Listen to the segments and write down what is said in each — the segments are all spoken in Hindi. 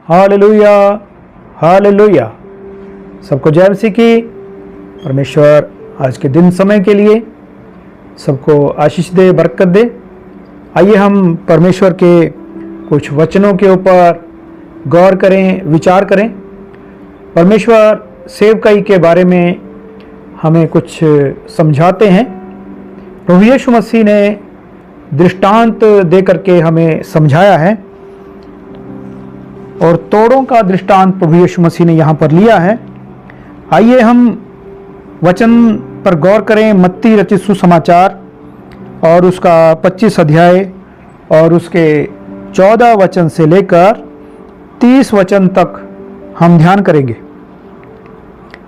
Hallelujah, hallelujah. सबको जय मसीह की। परमेश्वर आज के दिन समय के लिए सबको आशीष दे, बरकत दे। आइए हम परमेश्वर के कुछ वचनों के ऊपर गौर करें, विचार करें। परमेश्वर सेवकाई के बारे में हमें कुछ समझाते हैं। प्रभु यीशु मसीह ने दृष्टांत दे करके हमें समझाया है और तोड़ों का दृष्टांत प्रभु यीशु मसीह ने यहाँ पर लिया है। आइए हम वचन पर गौर करें। मत्ती रचित सुसमाचार और उसका 25 अध्याय और उसके 14 वचन से लेकर 30 वचन तक हम ध्यान करेंगे।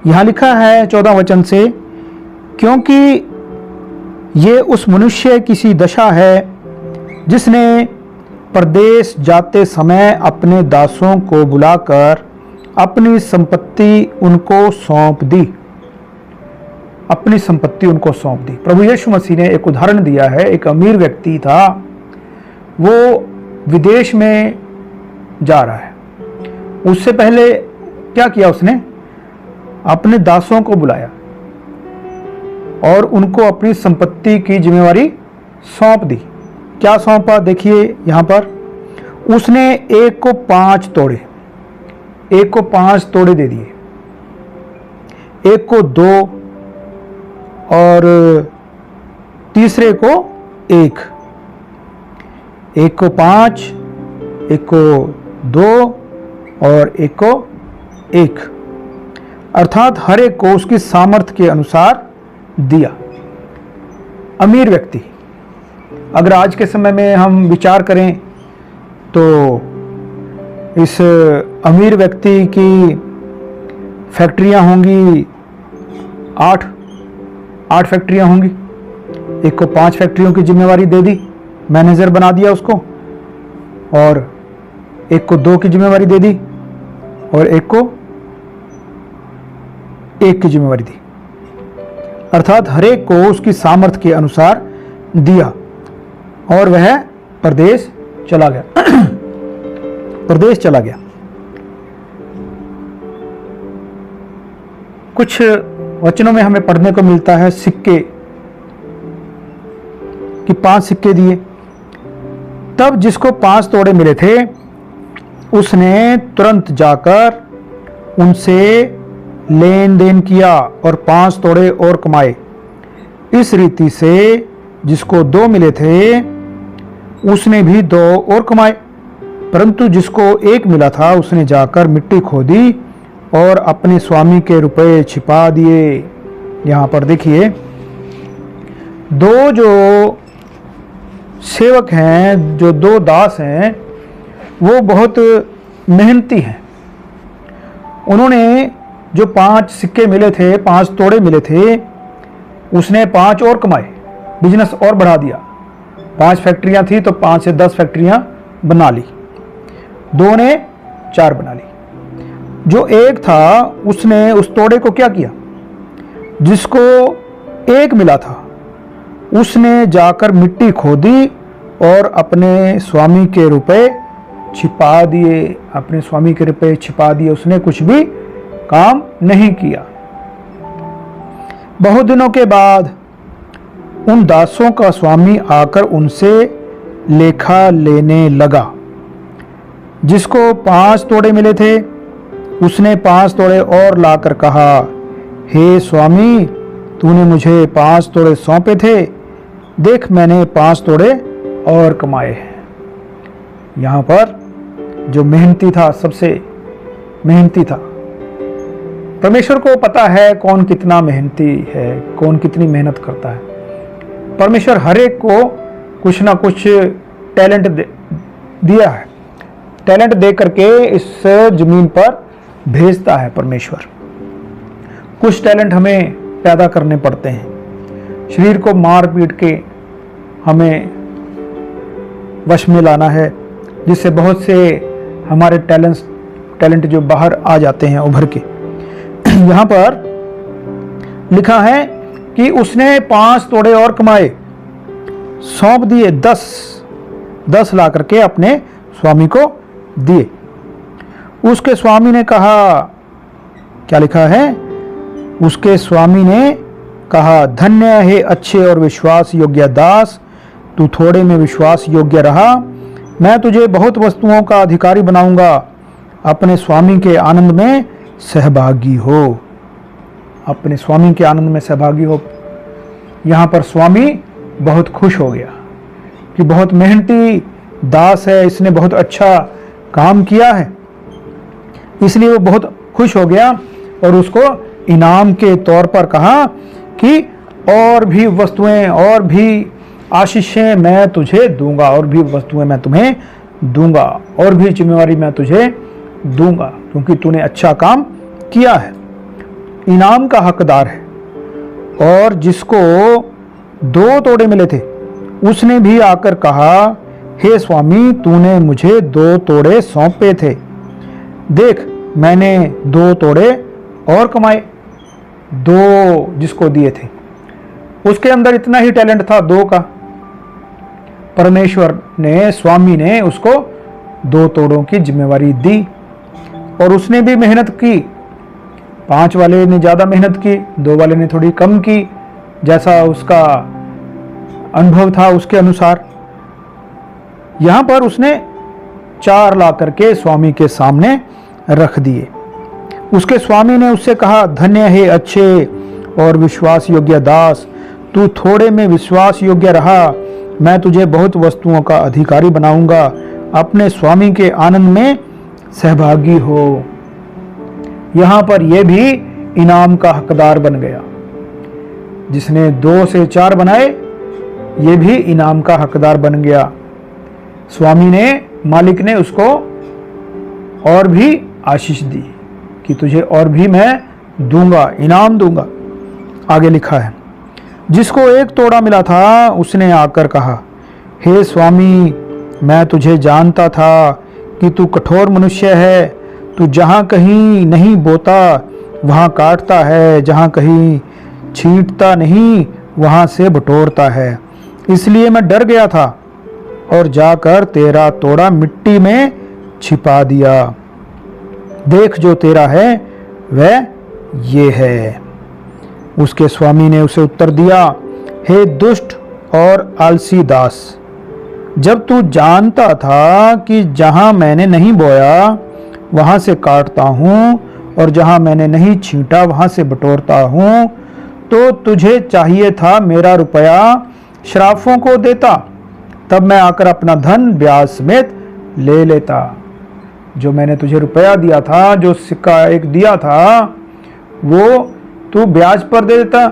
यहाँ लिखा है 14 वचन से, क्योंकि ये उस मनुष्य की सी दशा है जिसने परदेश जाते समय अपने दासों को बुलाकर अपनी संपत्ति उनको सौंप दी। अपनी संपत्ति उनको सौंप दी। प्रभु यीशु मसीह ने एक उदाहरण दिया है। एक अमीर व्यक्ति था, वो विदेश में जा रहा है। उससे पहले क्या किया उसने? अपने दासों को बुलाया और उनको अपनी संपत्ति की जिम्मेवारी सौंप दी। क्या सौंपा? देखिए यहाँ पर, उसने एक को 5 तोड़े, एक को 5 तोड़े दे दिए, एक को 2 और तीसरे को 1, एक को 5, एक को 2 और एक को 1, अर्थात हर एक को उसकी सामर्थ्य के अनुसार दिया। अमीर व्यक्ति। अगर आज के समय में हम विचार करें तो इस अमीर व्यक्ति की फैक्ट्रियां होंगी, 8 फैक्ट्रियां होंगी। एक को 5 फैक्ट्रियों की जिम्मेवारी दे दी, मैनेजर बना दिया उसको, और एक को 2 की जिम्मेवारी दे दी और एक को 1 की जिम्मेवारी दी। अर्थात हर एक को उसकी सामर्थ्य के अनुसार दिया और वह परदेश चला गया। परदेश चला गया। कुछ वचनों में हमें पढ़ने को मिलता है सिक्के कि 5 सिक्के दिए। तब जिसको 5 तोड़े मिले थे उसने तुरंत जाकर उनसे लेन देन किया और 5 तोड़े और कमाए। इस रीति से जिसको 2 मिले थे उसने भी 2 और कमाए, परंतु जिसको 1 मिला था उसने जाकर मिट्टी खोदी और अपने स्वामी के रुपए छिपा दिए। यहाँ पर देखिए, 2 जो सेवक हैं, जो 2 दास हैं, वो बहुत मेहनती हैं। उन्होंने जो 5 सिक्के मिले थे, 5 तोड़े मिले थे, उसने 5 और कमाए, बिजनेस और बढ़ा दिया। 5 फैक्ट्रियां थी तो 5 से 10 फैक्ट्रियां बना ली, 2 ने 4 बना ली। जो 1 था उसने उस तोड़े को क्या किया? जिसको 1 मिला था उसने जाकर मिट्टी खोदी और अपने स्वामी के रुपए छिपा दिए। अपने स्वामी के रुपए छिपा दिए। उसने कुछ भी काम नहीं किया। बहुत दिनों के बाद उन दासों का स्वामी आकर उनसे लेखा लेने लगा। जिसको 5 तोड़े मिले थे उसने 5 तोड़े और लाकर कहा, हे स्वामी, तूने मुझे 5 तोड़े सौंपे थे, देख मैंने 5 तोड़े और कमाए हैं। यहाँ पर जो मेहनती था, सबसे मेहनती था। परमेश्वर को पता है कौन कितना मेहनती है, कौन कितनी मेहनत करता है। परमेश्वर हर एक को कुछ ना कुछ टैलेंट दिया है। टैलेंट दे करके इस जमीन पर भेजता है परमेश्वर। कुछ टैलेंट हमें पैदा करने पड़ते हैं। शरीर को मार पीट के हमें वश में लाना है, जिससे बहुत से हमारे टैलेंट जो बाहर आ जाते हैं उभर के। यहाँ पर लिखा है कि उसने 5 तोड़े और कमाए, सौंप दिए, 10 ला करके अपने स्वामी को दिए। उसके स्वामी ने कहा, क्या लिखा है, उसके स्वामी ने कहा, धन्य है अच्छे और विश्वास योग्य दास, तू थोड़े में विश्वास योग्य रहा, मैं तुझे बहुत वस्तुओं का अधिकारी बनाऊंगा, अपने स्वामी के आनंद में सहभागी हो। अपने स्वामी के आनंद में सहभागी हो। यहाँ पर स्वामी बहुत खुश हो गया कि बहुत मेहनती दास है, इसने बहुत अच्छा काम किया है, इसलिए वो बहुत खुश हो गया और उसको इनाम के तौर पर कहा कि और भी वस्तुएं और भी आशीषें मैं तुझे दूंगा, और भी वस्तुएं मैं तुम्हें दूंगा, और भी जिम्मेवारी मैं तुझे दूंगा, क्योंकि तूने अच्छा काम किया है। इनाम का हकदार है। और जिसको 2 तोड़े मिले थे उसने भी आकर कहा, हे स्वामी, तूने मुझे 2 तोड़े सौंपे थे, देख मैंने 2 तोड़े और कमाए। 2 जिसको दिए थे उसके अंदर इतना ही टैलेंट था 2 का। परमेश्वर ने, स्वामी ने उसको 2 तोड़ों की जिम्मेवारी दी और उसने भी मेहनत की। 5 वाले ने ज़्यादा मेहनत की, 2 वाले ने थोड़ी कम की, जैसा उसका अनुभव था उसके अनुसार। यहां पर उसने 4 ला करके स्वामी के सामने रख दिए। उसके स्वामी ने उससे कहा, धन्य है अच्छे और विश्वास योग्य दास, तू थोड़े में विश्वास योग्य रहा, मैं तुझे बहुत वस्तुओं का अधिकारी बनाऊंगा, अपने स्वामी के आनंद में सहभागी हो। यहां पर यह भी इनाम का हकदार बन गया। जिसने 2 से 4 बनाए, यह भी इनाम का हकदार बन गया। स्वामी ने, मालिक ने उसको और भी आशीष दी कि तुझे और भी मैं दूंगा, इनाम दूंगा। आगे लिखा है, जिसको 1 तोड़ा मिला था उसने आकर कहा, हे स्वामी, मैं तुझे जानता था कि तू कठोर मनुष्य है, तू जहाँ कहीं नहीं बोता वहाँ काटता है, जहाँ कहीं छींटता नहीं वहाँ से बटोरता है, इसलिए मैं डर गया था और जाकर तेरा तोड़ा मिट्टी में छिपा दिया। देख जो तेरा है वह ये है। उसके स्वामी ने उसे उत्तर दिया, हे दुष्ट और आलसी दास, जब तू जानता था कि जहाँ मैंने नहीं बोया वहाँ से काटता हूँ और जहाँ मैंने नहीं छींटा वहाँ से बटोरता हूँ, तो तुझे चाहिए था मेरा रुपया शराफों को देता, तब मैं आकर अपना धन ब्याज समेत ले लेता। जो मैंने तुझे रुपया दिया था, जो सिक्का 1 दिया था, वो तू ब्याज पर दे देता,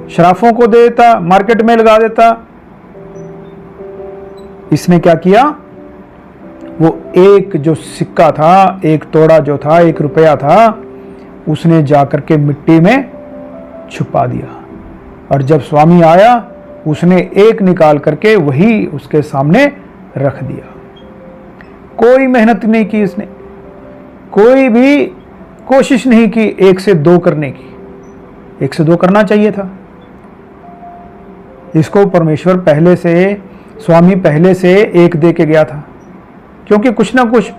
शराफों को दे देता, मार्केट में लगा देता। इसने क्या किया, वो 1 जो सिक्का था, 1 तोड़ा जो था, 1 रुपया था, उसने जाकर के मिट्टी में छुपा दिया। और जब स्वामी आया उसने 1 निकाल करके वही उसके सामने रख दिया। कोई मेहनत नहीं की इसने, कोई भी कोशिश नहीं की 1 से 2 करने की। 1 से 2 करना चाहिए था। इसको परमेश्वर पहले से, स्वामी पहले से 1 दे के गया था, क्योंकि कुछ ना कुछ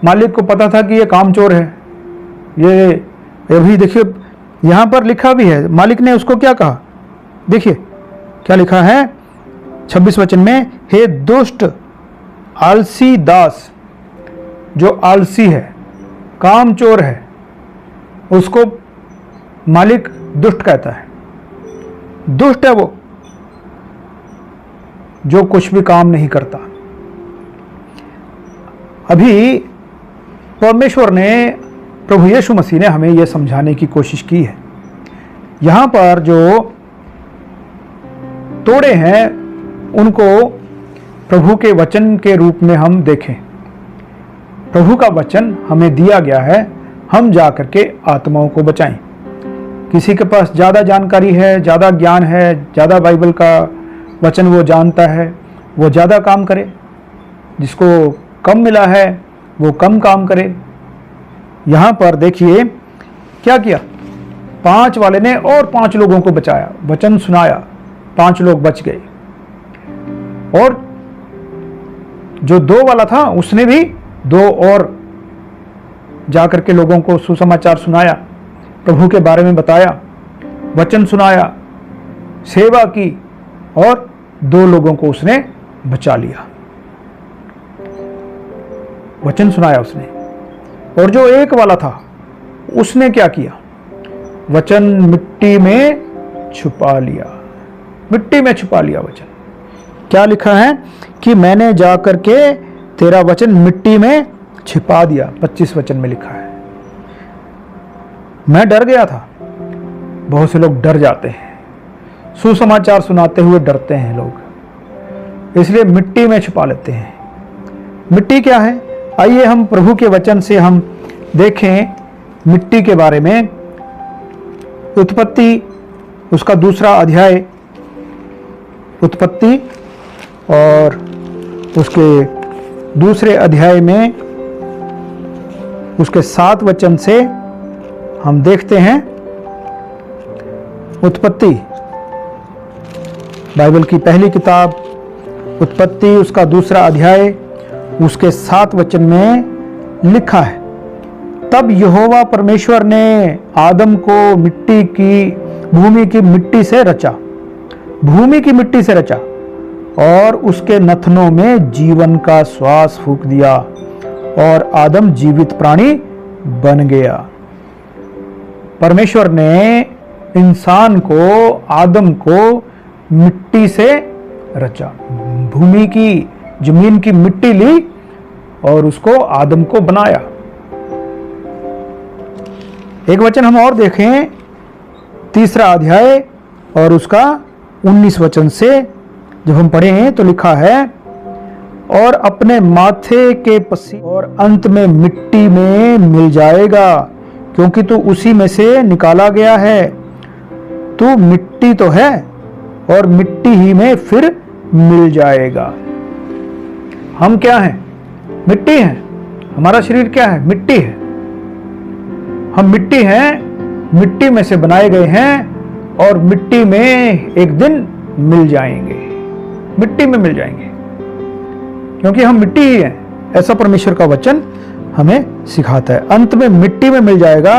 मालिक को पता था कि ये कामचोर है। ये अभी देखिए यहाँ पर लिखा भी है, मालिक ने उसको क्या कहा, देखिए क्या लिखा है 26 वचन में, हे दुष्ट आलसी दास। जो आलसी है, कामचोर है, उसको मालिक दुष्ट कहता है। दुष्ट है वो जो कुछ भी काम नहीं करता। अभी परमेश्वर ने, प्रभु यीशु मसीह ने हमें यह समझाने की कोशिश की है। यहां पर जो तोड़े हैं उनको प्रभु के वचन के रूप में हम देखें। प्रभु का वचन हमें दिया गया है, हम जा करके आत्माओं को बचाएं। किसी के पास ज़्यादा जानकारी है, ज़्यादा ज्ञान है, ज़्यादा बाइबल का वचन वो जानता है, वो ज़्यादा काम करे। जिसको कम मिला है वो कम काम करे। यहाँ पर देखिए क्या किया, 5 वाले ने और 5 लोगों को बचाया, वचन सुनाया, 5 लोग बच गए। और जो 2 वाला था उसने भी 2 और जाकर के लोगों को सुसमाचार सुनाया, प्रभु के बारे में बताया, वचन सुनाया, सेवा की और 2 लोगों को उसने बचा लिया। वचन सुनाया उसने। और जो एक वाला था उसने क्या किया? वचन मिट्टी में छुपा लिया। मिट्टी में छुपा लिया वचन। क्या लिखा है कि मैंने जाकर के तेरा वचन मिट्टी में छिपा दिया। 25 वचन में लिखा है। मैं डर गया था। बहुत से लोग डर जाते हैं, सुसमाचार सुनाते हुए डरते हैं लोग, इसलिए मिट्टी में छुपा लेते हैं। मिट्टी क्या है? आइए हम प्रभु के वचन से हम देखें मिट्टी के बारे में। उत्पत्ति उसका 2 अध्याय, उत्पत्ति और उसके 2 अध्याय में उसके 7 वचन से हम देखते हैं। उत्पत्ति बाइबल की पहली किताब उत्पत्ति उसका 2 अध्याय उसके 7 वचन में लिखा है, तब यहोवा परमेश्वर ने आदम को भूमि की मिट्टी से रचा, भूमि की मिट्टी से रचा और उसके नथनों में जीवन का श्वास फूंक दिया और आदम जीवित प्राणी बन गया। परमेश्वर ने इंसान को, आदम को मिट्टी से रचा। भूमि की, जमीन की मिट्टी ली और उसको, आदम को बनाया। एक वचन हम और देखें, 3 अध्याय और उसका 19 वचन से जब हम पढ़ें तो लिखा है, और अपने माथे के पसीने और अंत में मिट्टी में मिल जाएगा, क्योंकि तू उसी में से निकाला गया है। तू मिट्टी तो है और मिट्टी ही में फिर मिल जाएगा। हम क्या हैं? मिट्टी हैं। हमारा शरीर क्या है? मिट्टी है। हम मिट्टी हैं, मिट्टी में से बनाए गए हैं और मिट्टी में एक दिन मिल जाएंगे। मिट्टी में मिल जाएंगे क्योंकि हम मिट्टी ही हैं। ऐसा परमेश्वर का वचन हमें सिखाता है। अंत में मिट्टी में मिल जाएगा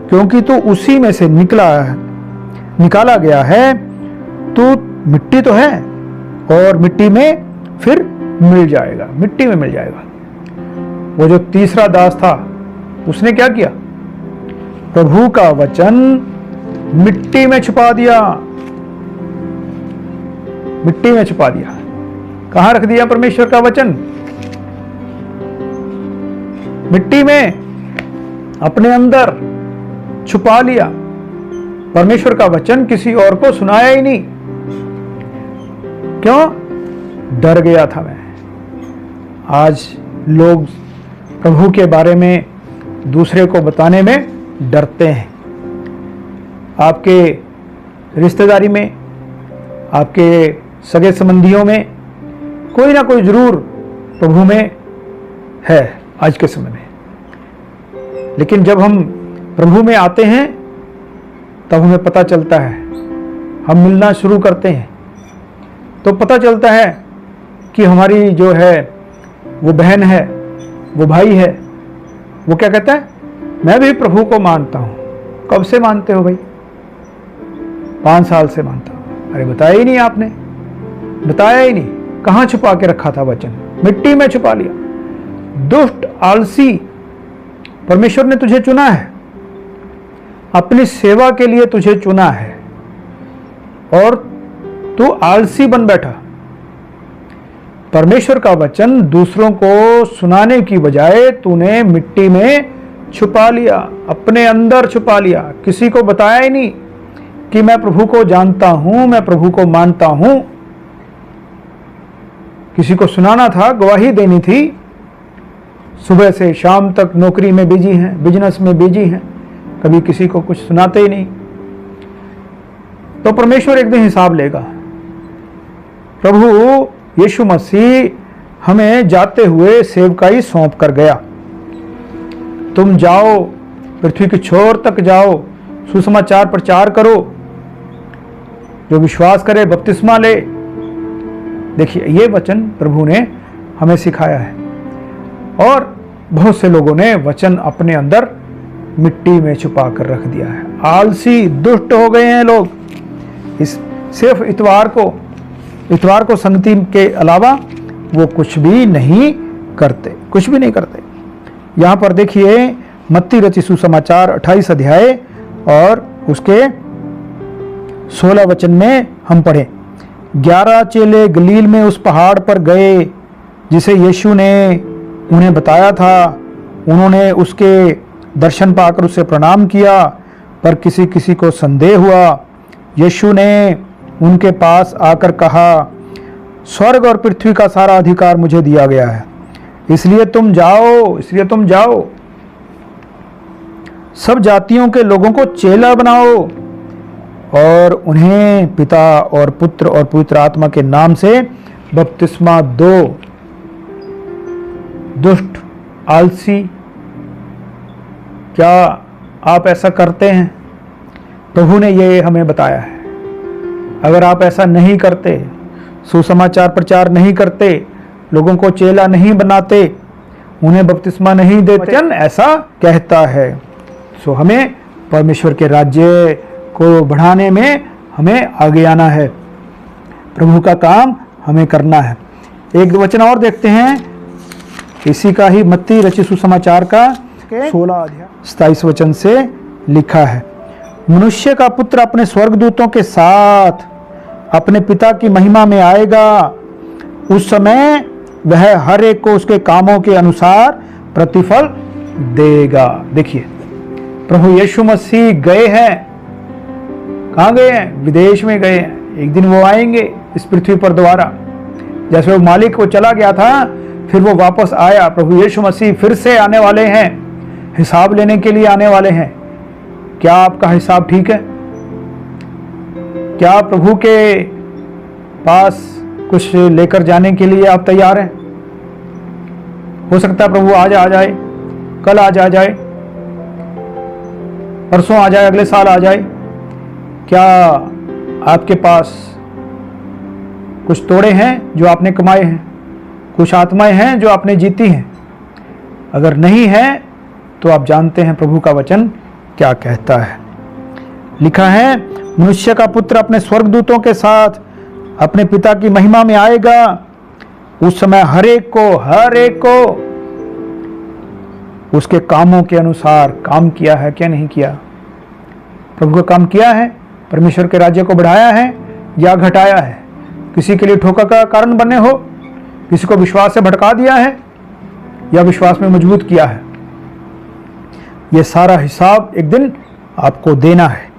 क्योंकि तू उसी में से निकाला गया है। तू मिट्टी तो है और मिट्टी में फिर मिल जाएगा, मिट्टी में मिल जाएगा। वो जो 3 दास था उसने क्या किया? प्रभु का वचन मिट्टी में छुपा दिया। मिट्टी में छुपा दिया। कहां रख दिया परमेश्वर का वचन? मिट्टी में, अपने अंदर छुपा लिया। परमेश्वर का वचन किसी और को सुनाया ही नहीं। क्यों? डर गया था मैं। आज लोग प्रभु के बारे में दूसरे को बताने में डरते हैं। आपके रिश्तेदारी में, आपके सगे संबंधियों में कोई ना कोई जरूर प्रभु में है आज के समय में। लेकिन जब हम प्रभु में आते हैं तब हमें पता चलता है, हम मिलना शुरू करते हैं तो पता चलता है कि हमारी जो है वो बहन है, वो भाई है, वो क्या कहता है? मैं भी प्रभु को मानता हूं। कब से मानते हो भाई? 5 साल से मानता हूं। अरे बताया ही नहीं आपने, बताया ही नहीं। कहां छुपा के रखा था वचन? मिट्टी में छुपा लिया। दुष्ट, आलसी, परमेश्वर ने तुझे चुना है, अपनी सेवा के लिए तुझे चुना है और तू आलसी बन बैठा। परमेश्वर का वचन दूसरों को सुनाने की बजाय तूने मिट्टी में छुपा लिया, अपने अंदर छुपा लिया। किसी को बताया ही नहीं कि मैं प्रभु को जानता हूं, मैं प्रभु को मानता हूं। किसी को सुनाना था, गवाही देनी थी। सुबह से शाम तक नौकरी में बिजी हैं, बिजनेस में बिजी हैं, कभी किसी को कुछ सुनाते ही नहीं। तो परमेश्वर एक दिन हिसाब लेगा। प्रभु यीशु मसीह हमें जाते हुए सेवकाई सौंप कर गया। तुम जाओ, पृथ्वी की छोर तक जाओ, सुसमाचार प्रचार करो, जो विश्वास करे बपतिस्मा ले। देखिए, ये वचन प्रभु ने हमें सिखाया है और बहुत से लोगों ने वचन अपने अंदर मिट्टी में छुपा कर रख दिया है। आलसी दुष्ट हो गए हैं लोग। इस सिर्फ इतवार को संगति के अलावा वो कुछ भी नहीं करते, कुछ भी नहीं करते। यहाँ पर देखिए मत्ती रचित सुसमाचार 28 अध्याय और उसके 16 वचन में हम पढ़े। 11 चेले गलील में उस पहाड़ पर गए जिसे यीशु ने उन्हें बताया था। उन्होंने उसके दर्शन पाकर उसे प्रणाम किया, पर किसी किसी को संदेह हुआ। यीशु ने उनके पास आकर कहा, स्वर्ग और पृथ्वी का सारा अधिकार मुझे दिया गया है, इसलिए तुम जाओ, सब जातियों के लोगों को चेला बनाओ और उन्हें पिता और पुत्र और पवित्र आत्मा के नाम से बपतिस्मा दो। दुष्ट, आलसी, क्या आप ऐसा करते हैं? प्रभु ने ये हमें बताया है। अगर आप ऐसा नहीं करते, सुसमाचार प्रचार नहीं करते, लोगों को चेला नहीं बनाते, उन्हें बपतिस्मा नहीं देते, वचन ऐसा कहता है। सो हमें परमेश्वर के राज्य को बढ़ाने में हमें आगे आना है, प्रभु का काम हमें करना है। एक वचन और देखते हैं, इसी का ही मत्ती रचित सुसमाचार का 16 अध्याय 27 वचन से लिखा है, मनुष्य का पुत्र अपने स्वर्गदूतों के साथ अपने पिता की महिमा में आएगा। उस समय वह हर एक को उसके कामों के अनुसार प्रतिफल देगा। देखिए प्रभु यीशु मसीह गए हैं, कहाँ गए हैं? विदेश में गए हैं। एक दिन वो आएंगे इस पृथ्वी पर दोबारा। जैसे वो मालिक को चला गया था, फिर वो वापस आया। प्रभु यीशु मसीह फिर से आने वाले हैं, हिसाब लेने के लिए आने वाले हैं। क्या आपका हिसाब ठीक है? क्या प्रभु के पास कुछ लेकर जाने के लिए आप तैयार हैं? हो सकता है प्रभु आज आ जाए, कल आज आ जाए, परसों आ जाए, अगले साल आ जाए। क्या आपके पास कुछ तोड़े हैं जो आपने कमाए हैं? कुछ आत्माएं हैं जो आपने जीती हैं? अगर नहीं है तो आप जानते हैं प्रभु का वचन क्या कहता है। लिखा है, मनुष्य का पुत्र अपने स्वर्गदूतों के साथ अपने पिता की महिमा में आएगा। उस समय हर एक को उसके कामों के अनुसार काम किया है क्या नहीं किया? प्रभु का काम किया है, परमेश्वर के राज्य को बढ़ाया है या घटाया है? किसी के लिए ठोकर का कारण बने हो, किसी को विश्वास से भटका दिया है या विश्वास में मजबूत किया है? यह सारा हिसाब एक दिन आपको देना है।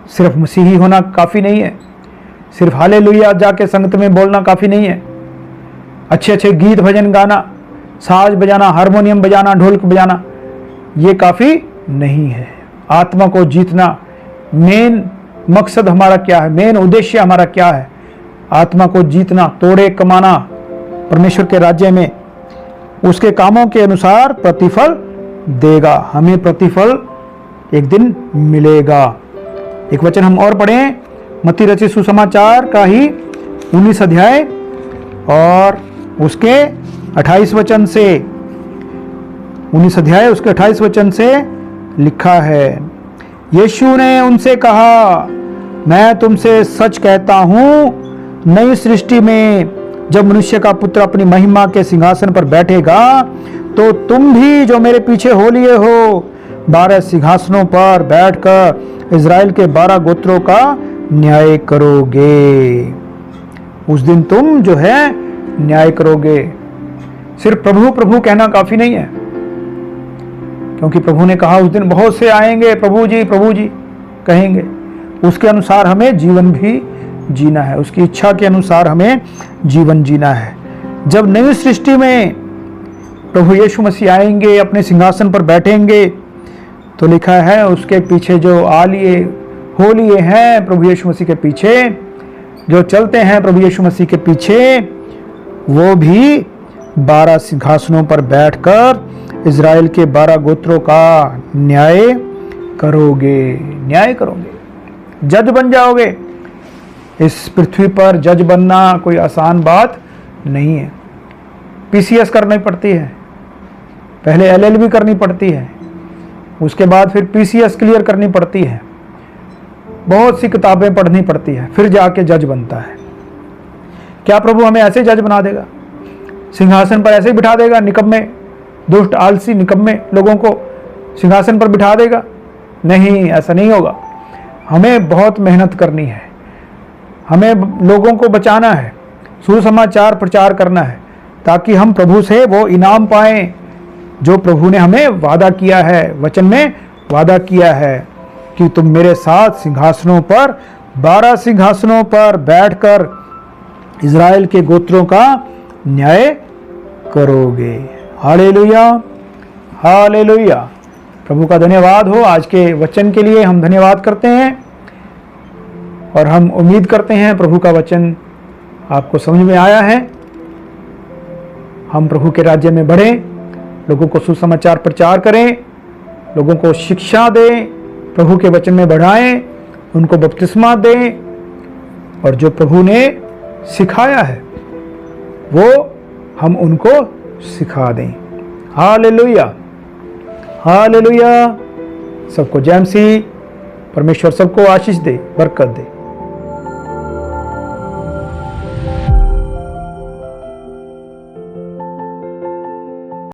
सिर्फ मसीही होना काफ़ी नहीं है, सिर्फ हालेलुया जाके संगत में बोलना काफ़ी नहीं है, अच्छे अच्छे गीत भजन गाना, साज बजाना, हारमोनियम बजाना, ढोलक बजाना, ये काफ़ी नहीं है। आत्मा को जीतना मेन मकसद हमारा क्या है, मेन उद्देश्य हमारा क्या है? आत्मा को जीतना, तोड़े कमाना, परमेश्वर के राज्य में उसके कामों के अनुसार प्रतिफल देगा। हमें प्रतिफल एक दिन मिलेगा। एक वचन हम और पढ़ें, मत्ती रचित सुसमाचार का ही 19 अध्याय और उसके 28 वचन से, 19 अध्याय उसके 28 वचन से लिखा है, यीशु ने उनसे कहा, मैं तुमसे सच कहता हूं, नई सृष्टि में जब मनुष्य का पुत्र अपनी महिमा के सिंहासन पर बैठेगा, तो तुम भी जो मेरे पीछे हो लिए हो 12 सिंहासनों पर बैठकर इज़राइल के 12 गोत्रों का न्याय करोगे। उस दिन तुम जो है न्याय करोगे। सिर्फ प्रभु प्रभु कहना काफी नहीं है, क्योंकि प्रभु ने कहा उस दिन बहुत से आएंगे, प्रभु जी कहेंगे। उसके अनुसार हमें जीवन भी जीना है, उसकी इच्छा के अनुसार हमें जीवन जीना है। जब नई सृष्टि में प्रभु यीशु मसीह आएंगे, अपने सिंहासन पर बैठेंगे, तो लिखा है उसके पीछे जो हो लिए हैं प्रभु यीशु मसीह के पीछे, जो चलते हैं प्रभु यीशु मसीह के पीछे, वो भी 12 सिंहासनों पर बैठकर इज़राइल के 12 गोत्रों का न्याय करोगे, जज बन जाओगे। इस पृथ्वी पर जज बनना कोई आसान बात नहीं है। पीसीएस करनी पड़ती है, पहले LLB करनी पड़ती है, उसके बाद फिर PCS क्लियर करनी पड़ती है, बहुत सी किताबें पढ़नी पड़ती है, फिर जाके जज बनता है। क्या प्रभु हमें ऐसे जज बना देगा? सिंहासन पर ऐसे ही बिठा देगा? निकम्मे, दुष्ट, आलसी, निकम्मे लोगों को सिंहासन पर बिठा देगा? नहीं, ऐसा नहीं होगा। हमें बहुत मेहनत करनी है, हमें लोगों को बचाना है, सुसमाचार प्रचार करना है, ताकि हम प्रभु से वो इनाम पाएं जो प्रभु ने हमें वादा किया है, वचन में वादा किया है कि तुम मेरे साथ सिंहासनों पर, 12 सिंहासनों पर बैठकर इज़राइल के गोत्रों का न्याय करोगे। Hallelujah, hallelujah. प्रभु का धन्यवाद हो। आज के वचन के लिए हम धन्यवाद करते हैं और हम उम्मीद करते हैं प्रभु का वचन आपको समझ में आया है। हम प्रभु के राज्य में बढ़ें, लोगों को सुसमाचार प्रचार करें, लोगों को शिक्षा दें, प्रभु के वचन में बढ़ाएं, उनको बपतिस्मा दें और जो प्रभु ने सिखाया है वो हम उनको सिखा दें। Hallelujah, hallelujah. सबको जय मसीह। परमेश्वर सबको आशीष दे, बरकत दे।